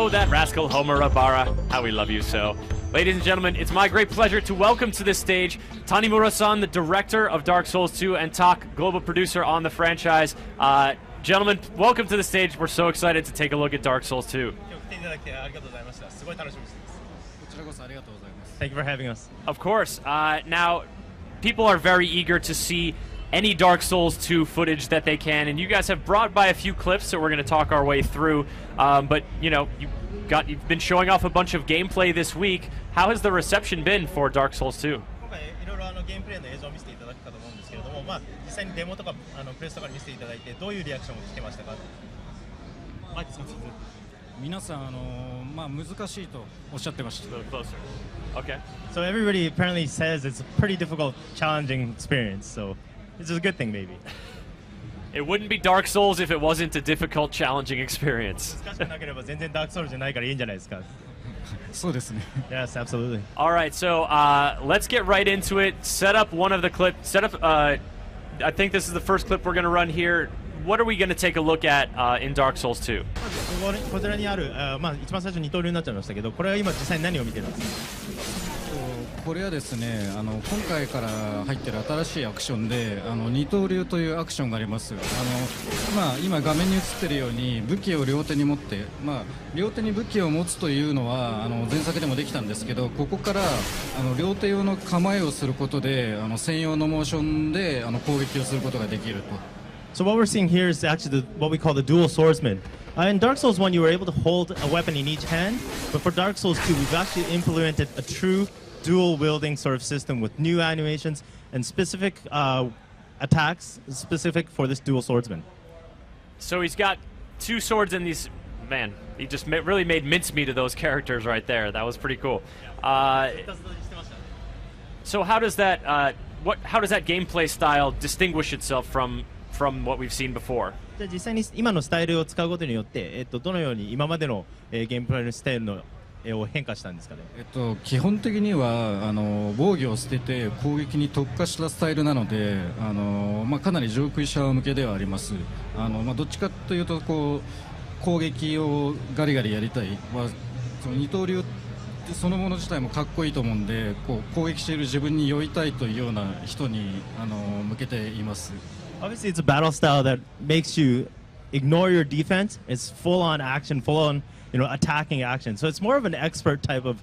Oh, that rascal Homer Abara. How we love you so. Ladies and gentlemen, it's my great pleasure to welcome to this stage Tanimura-san, the director of Dark Souls 2, and Tak, global producer on the franchise. Gentlemen, welcome to the stage. We're so excited to take a look at Dark Souls 2. Thank you for having us. Of course. Now, people are very eager to see any Dark Souls 2 footage that they can, and you guys have brought by a few clips that we're going to talk our way through. But, you know, you've been showing off a bunch of gameplay this week. How has the reception been for Dark Souls 2? いろいろゲームプレイの映像を見せていただくかと思うんですけれども、実際にデモとかプレスとか見せていただいてどういうリアクションを聞けましたか？皆さん難しいとおっしゃってました。Okay. So everybody apparently says it's a pretty difficult, challenging experience. So this is a good thing, maybe. It wouldn't be Dark Souls if it wasn't a difficult, challenging experience. 難しくなければ全然ダークソウルじゃないからいいんじゃないですか？そうですね。Yes, absolutely. All right, so let's get right into it. Set up one of the clips. I think this is the first clip we're going to run here. What are we going to take a look at in Dark Souls 2? こちらにある、一番最初二刀流になっちゃいましたけど、これは今実際に何を見てるんですか？これはですね、今回から入ってる新しいアクションで二刀流というアクションがあります。今画面に映ってるように武器を両手に持って、両手に武器を持つというのは前作でもできたんですけど、ここから両手用の構えをすることで専用のモーションで攻撃をすることができると。So what we're seeing here is actually what we call the dual swordsman. In Dark Souls 1, you were able to hold a weapon in each hand, but for Dark Souls 2, we've actually implemented a true dual-wielding sort of system with new animations and specific attacks specific for this dual swordsman. So he's got two swords in these... Man, he just really made mincemeat of those characters right there. That was pretty cool. So how does that gameplay style distinguish itself from what we've seen before? じゃあ実際に今のスタイルを使うことによって、どのように今までの、ゲームプレイのスタイルのを変化したんですかね？基本的には防御を捨てて攻撃に特化したスタイルなので、かなり上級者向けではあります。どっちかというと攻撃をガリガリやりたい、その二刀流そのもの自体もかっこいいと思うんで、攻撃している自分に酔いたいというような人に向けています。Obviously, it's a battle style that makes you ignore your defense. It's full-on action, full-on, attacking action. So it's more of an expert type of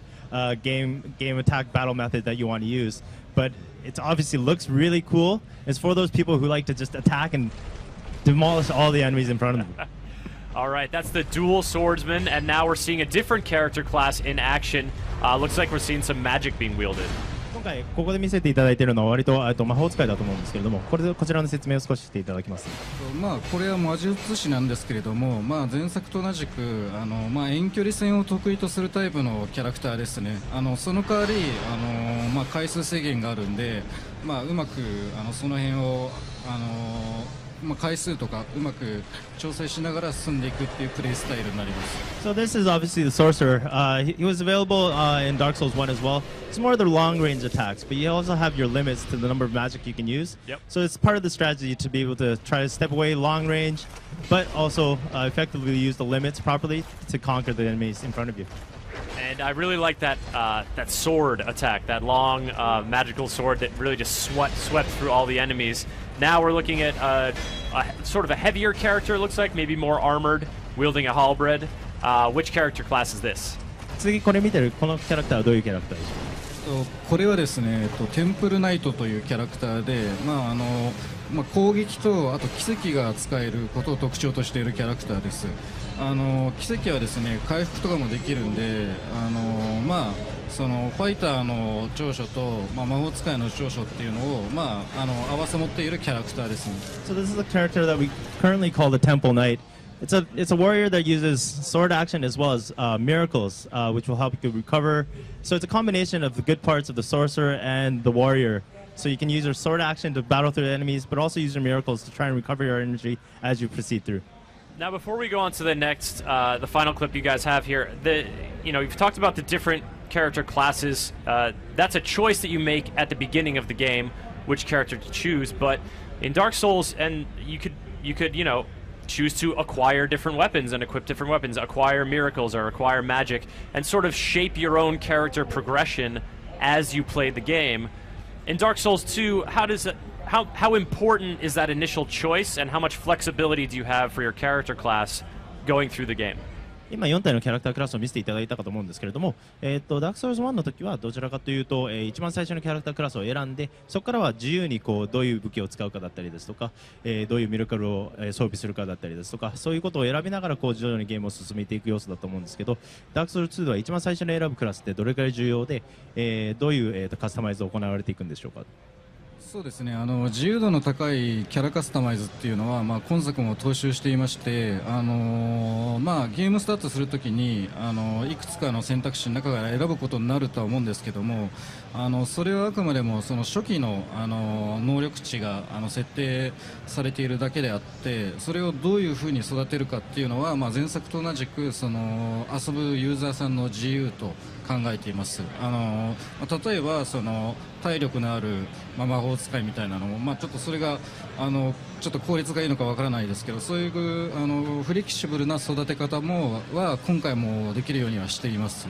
game attack battle method that you want to use. But it obviously looks really cool. It's for those people who like to just attack and demolish all the enemies in front of them. All right, that's the dual swordsman, and now we're seeing a different character class in action. Looks like we're seeing some magic being wielded. 今回ここで見せていただいているのは割と魔法使いだと思うんですけれども、こちらの説明を少ししていただきます。これは魔術師なんですけれども、前作と同じく遠距離戦を得意とするタイプのキャラクターですね。その代わり回数制限があるんで、うまくその辺を回数とかうまく調整しながら進んでいくっていうプレイスタイルになります。So this is obviously the sorcerer. He was available in Dark Souls 1 as well. It's more of the long range attacks, but you also have your limits to the number of magic you can use. Yep. So it's part of the strategy to be able to try to step away long range, but also effectively use the limits properly to conquer the enemies in front of you. And I really like that sword attack, that long magical sword that really just swept through all the enemies. Now we're looking at sort of a heavier character, looks like, maybe more armored, wielding a halberd. Which character class is this? 次これ見てるこのキャラクターはどういうキャラクターでしょうか？これはですね、テンプルナイトというキャラクターで、攻撃とあと奇跡が使えることを特徴としているキャラクターです。奇跡はですね、回復とかもできるんで、そのファイターの長所と、魔法使いの長所っていうのを、合わせ持っているキャラクターですね。So this is a character that we currently call the Temple Knight. It's a warrior that uses sword action as well as miracles, which will help you recover. So it's a combination of the good parts of the sorcerer and the warrior. So you can use your sword action to battle through enemies, but also use your miracles to try and recover your energy as you proceed through. Now, before we go on to the next, the final clip you guys have here, you've talked about the different character classes. That's a choice that you make at the beginning of the game, which character to choose. But in Dark Souls, and you could choose to acquire different weapons and equip different weapons, acquire miracles or acquire magic, and sort of shape your own character progression as you play the game. In Dark Souls 2, how important is that initial choice, and how much flexibility do you have for your character class going through the game? 今4体のキャラクタークラスを見せていただいたかと思うんですけれども、ダークソウルズ1の時はどちらかというと、一番最初のキャラクタークラスを選んで、そこからは自由にこうどういう武器を使うかだったりですとか、どういうミラクルを装備するかだったりですとか、そういうことを選びながらこう徐々にゲームを進めていく要素だと思うんですけど、ダークソウルズ2では一番最初に選ぶクラスってどれくらい重要で、どういう、カスタマイズを行われていくんでしょうか。そうですね、自由度の高いキャラカスタマイズっていうのは、今作も踏襲していまして、ゲームスタートするときにいくつかの選択肢の中から選ぶことになるとは思うんですけども、それはあくまでもその初期の、能力値が設定されているだけであって、それをどういうふうに育てるかっていうのは、前作と同じくその遊ぶユーザーさんの自由と考えています。例えばその体力のある、魔法使いみたいなのも、ちょっとそれがちょっと効率がいいのかわからないですけど、そういうフレキシブルな育て方は今回もできるようにはしています。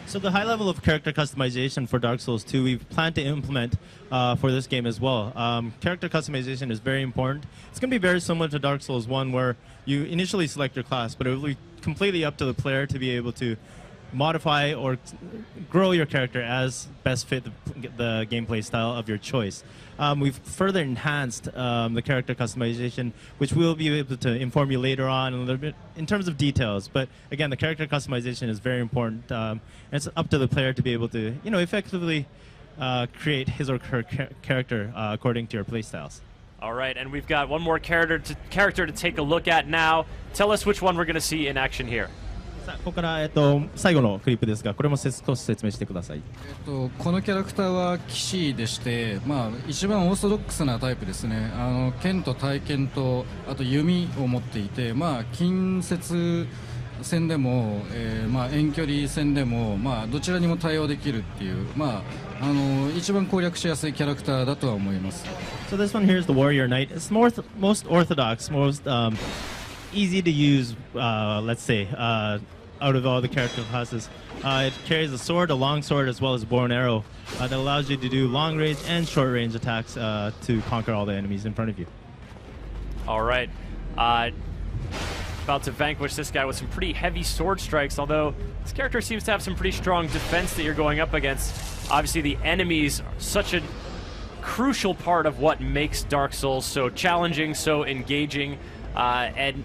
So the high level of character customization for Dark Souls 2 we've planned to implement for this game as well. Character customization is very important. It's going to be very similar to Dark Souls 1 where you initially select your class, but it will be completely up to the player to be able to modify or grow your character as best fit the gameplay style of your choice. We've further enhanced the character customization, which we'll be able to inform you later on a little bit in terms of details. But again, the character customization is very important. And it's up to the player to be able to, effectively create his or her character according to your playstyles. All right, and we've got one more character to take a look at now. Tell us which one we're going to see in action here. ここから、最後のクリップですが、これも少し説明してください。このキャラクターは騎士でして、一番オーソドックスなタイプですね。剣と体剣とあと弓を持っていて、近接戦でも、遠距離戦でも、どちらにも対応できるっていう、一番攻略しやすいキャラクターだとは思います。So this one here is the Warrior Knight. It's most orthodox, most easy to use, let's say, out of all the character classes. It carries a sword, a long sword, as well as a bow and arrow that allows you to do long range and short range attacks to conquer all the enemies in front of you. All right. About to vanquish this guy with some pretty heavy sword strikes, although this character seems to have some pretty strong defense that you're going up against. Obviously, the enemies are such a crucial part of what makes Dark Souls so challenging, so engaging, and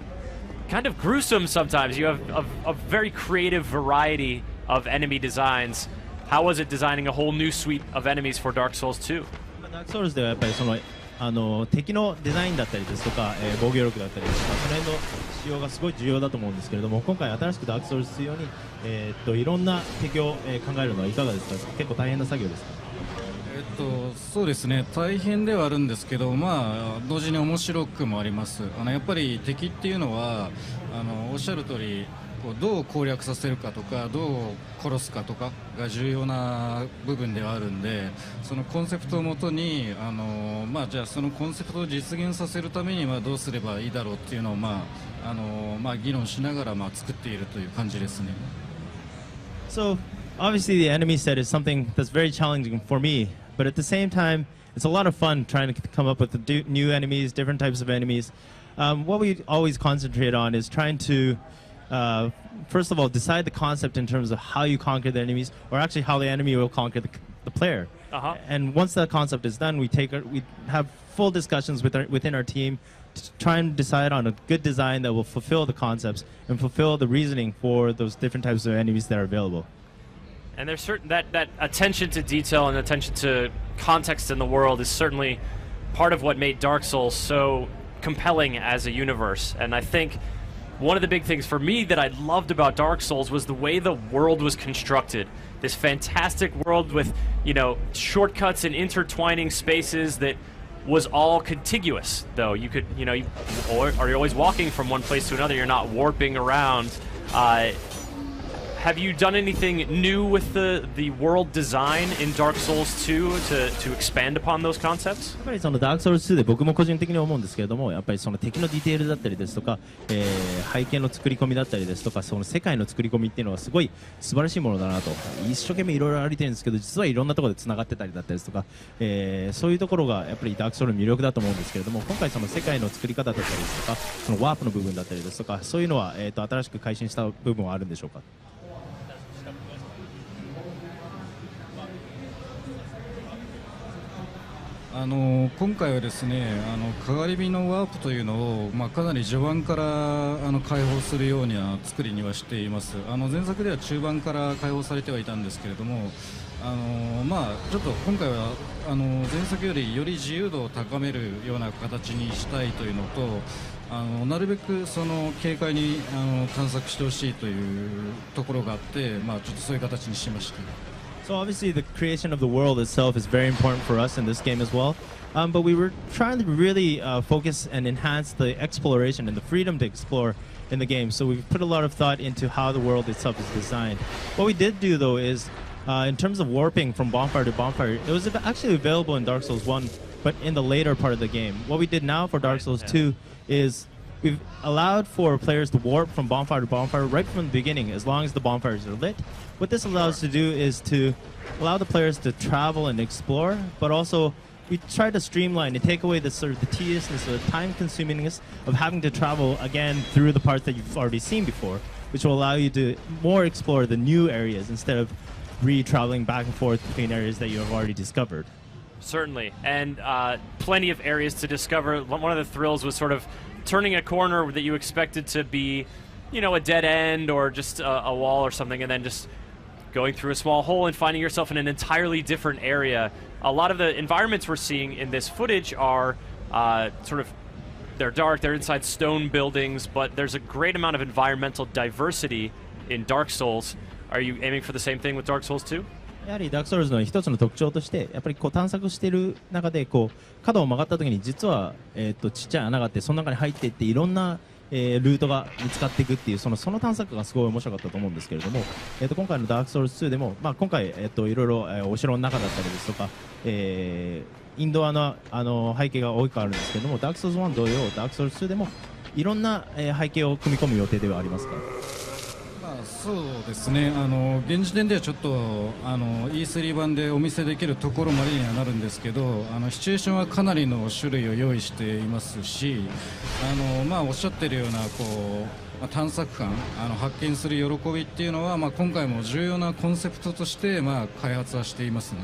kind of gruesome sometimes. You have a very creative variety of enemy designs. How was it designing a whole new suite of enemies for Dark Souls 2? Dark Souls ではやっぱりその敵のデザインだったりですとか、防御力だったりですとか、その辺の仕様がすごい重要だと思うんですけれども、今回新しく Dark Souls 2用に、いろんな敵を、考えるのはいかがですか。結構大変な作業ですか。そうですね、大変ではあるんですけど、同時に面白くもあります。やっぱり敵っていうのはおっしゃる通り、どう攻略させるかとか、どう殺すかとかが重要な部分ではあるんで、そのコンセプトをもとにじゃあそのコンセプトを実現させるためにはどうすればいいだろうっていうのを議論しながら作っているという感じですね。So obviously the enemy set is something that's very challenging for me, but at the same time it's a lot of fun trying to come up with new enemies, different types of enemies. What we always concentrate on is trying to first of all decide the concept in terms of how you conquer the enemies, or actually how the enemy will conquer the player. And once that concept is done, we have full discussions within our team to try and decide on a good design that will fulfill the concepts and fulfill the reasoning for those different types of enemies that are available. And there's certain that attention to detail and attention to context in the world is certainly part of what made Dark Souls so compelling as a universe. And I think one of the big things for me that I loved about Dark Souls was the way the world was constructed. This fantastic world with, shortcuts and intertwining spaces that was all contiguous, though. You could, or you're always walking from one place to another. You're not warping around. have you done anything new with the world design in Dark Souls 2 to expand upon those concepts? やっぱりそのダークソウル2で僕も個人的に思うんですけれども、やっぱりその敵のディテールだったりですとか、背景の作り込みだったりですとか、その世界の作り込みっていうのはすごい素晴らしいものだなと。一生懸命いろいろ歩いてるんですけど、実はいろんなところでつながってたりだったりですとか、そういうところがやっぱりダークソウルの魅力だと思うんですけれども、今回その世界の作り方だったりですとか、そのワープの部分だったりですとか、そういうのは、新しく改新した部分はあるんでしょうか。今回はですねかがり火のワープというのを、かなり序盤から開放するような作りにはしています。前作では中盤から開放されてはいたんですけれども、ちょっと今回は前作より自由度を高めるような形にしたいというのと、なるべくその軽快に探索してほしいというところがあって、ちょっとそういう形にしました。So obviously the creation of the world itself is very important for us in this game as well. But we were trying to really focus and enhance the exploration and the freedom to explore in the game. So we've put a lot of thought into how the world itself is designed. What we did do though is, in terms of warping from bonfire to bonfire, it was actually available in Dark Souls 1, but in the later part of the game. What we did now for Dark Souls 2 is we've allowed for players to warp from bonfire to bonfire right from the beginning, as long as the bonfires are lit. What this allows to do is to allow the players to travel and explore, but also we try to streamline and take away the sort of the tediousness or the time-consumingness of having to travel again through the parts that you've already seen before, which will allow you to more explore the new areas instead of re-traveling back and forth between areas that you have already discovered. Certainly, and plenty of areas to discover. One of the thrills was sort of turning a corner that you expected to be, a dead end or just a wall or something, and then just going through a small hole and finding yourself in an entirely different area. A lot of the environments we're seeing in this footage are they're dark, they're inside stone buildings, but there's a great amount of environmental diversity in Dark Souls. Are you aiming for the same thing with Dark Souls 2? やはりダークソウルズの一つの特徴として、やっぱり探索している中で角を曲がった時に実は、ちっちゃい穴があって、その中に入っていっていろんな、ルートが見つかっていくっていうその探索がすごい面白かったと思うんですけれども、今回のダークソウルズ2でも、今回、いろいろ、お城の中だったりですとか、インドアの、背景が多くあるんですけれども、ダークソウルズ1同様ダークソウルズ2でもいろんな、背景を組み込む予定ではありますか。そうですね、現時点ではちょっとE3 版でお見せできるところまでにはなるんですけど、シチュエーションはかなりの種類を用意していますし、おっしゃっているような探索感、発見する喜びっていうのは、今回も重要なコンセプトとして、開発はしていますね。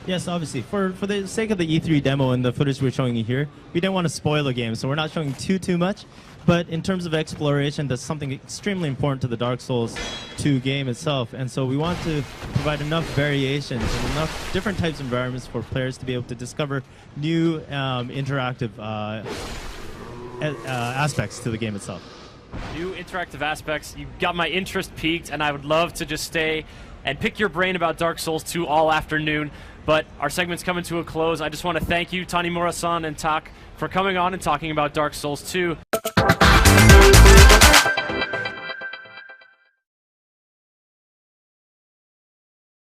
Yes, obviously. For the sake of the E3 demo and the footage we're showing you here, we didn't want to spoil the game, so we're not showing too much. But in terms of exploration, that's something extremely important to the Dark Souls 2 game itself. And so we want to provide enough variations and enough different types of environments for players to be able to discover new interactive aspects to the game itself. New interactive aspects. You got my interest piqued, and I would love to just stay and pick your brain about Dark Souls 2 all afternoon. But our segment's coming to a close. I just want to thank you, Tanimura-san and Tak, for coming on and talking about Dark Souls 2.